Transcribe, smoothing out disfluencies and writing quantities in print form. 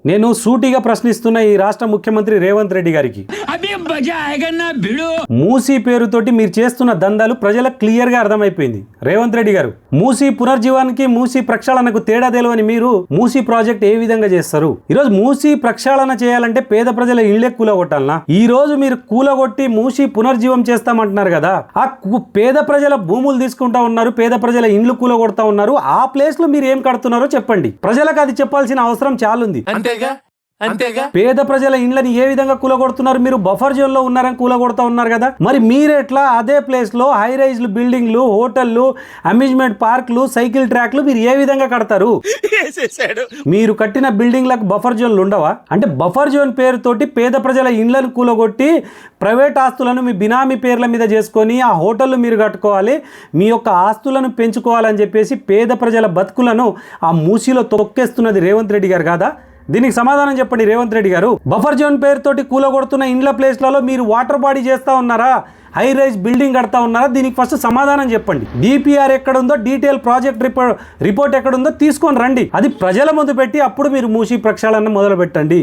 నేను సూటిగా ప్రశ్నిస్తున్న ఈ రాష్ట్ర ముఖ్యమంత్రి రేవంత్ రెడ్డి గారికి, మూసీ పేరుతోటి మీరు చేస్తున్న దందాలు ప్రజలకు క్లియర్ గా అర్థమైపోయింది. రేవంత్ రెడ్డి గారు, మూసీ పునర్జీవానికి మూసీ ప్రక్షాళనకు తేడా తెలియని మీరు మూసీ ప్రాజెక్ట్ ఏ విధంగా చేస్తారు? ఈరోజు మూసీ ప్రక్షాళన చేయాలంటే పేద ప్రజల ఇళ్లే కూలగొట్టాలనా? ఈ రోజు మీరు కూలగొట్టి మూసీ పునర్జీవం చేస్తామంటున్నారు కదా, ఆ పేద ప్రజల భూములు తీసుకుంటా ఉన్నారు, పేద ప్రజల ఇండ్లు కూలగొడతా ఉన్నారు. ఆ ప్లేస్ లో మీరు ఏం కడుతున్నారో చెప్పండి. ప్రజలకు అది చెప్పాల్సిన అవసరం చాలుంది. పేద ప్రజల ఇండ్లని ఏ విధంగా కూలగొడుతున్నారు? మీరు బఫర్ జోన్ లో ఉన్నారని కూలగొడతా ఉన్నారు కదా, మరి మీరెట్లా అదే ప్లేస్ లో హై రైజ్లు, బిల్డింగ్లు, హోటళ్లు, అమ్యూజ్మెంట్ పార్క్లు, సైకిల్ ట్రాక్లు మీరు ఏ విధంగా కడతారు? మీరు కట్టిన బిల్డింగ్లకు బఫర్ జోన్లు ఉండవా? అంటే బఫర్ జోన్ పేరుతోటి పేద ప్రజల ఇండ్లను కూలగొట్టి ప్రైవేట్ ఆస్తులను మీ బినామీ పేర్ల మీద చేసుకొని ఆ హోటళ్లు మీరు కట్టుకోవాలి, మీ యొక్క ఆస్తులను పెంచుకోవాలని చెప్పేసి పేద ప్రజల బతుకులను ఆ మూసీలో తొక్కేస్తున్నది రేవంత్ రెడ్డి గారు కాదా? దీనికి సమాధానం చెప్పండి రేవంత్ రెడ్డి గారు. బఫర్ జోన్ పేరుతోటి కూలగొడుతున్న ఇండ్ల ప్లేస్లలో మీరు వాటర్ బాడీ చేస్తా ఉన్నారా? హై రైజ్ బిల్డింగ్ కడతా ఉన్నారా? దీనికి ఫస్ట్ సమాధానం చెప్పండి. డిపిఆర్ ఎక్కడుందో, డీటెయిల్ ప్రాజెక్ట్ రిపోర్ట్ ఎక్కడుందో తీసుకొని రండి. అది ప్రజల ముందు పెట్టి అప్పుడు మీరు మూసీ ప్రక్షాళన మొదలు పెట్టండి.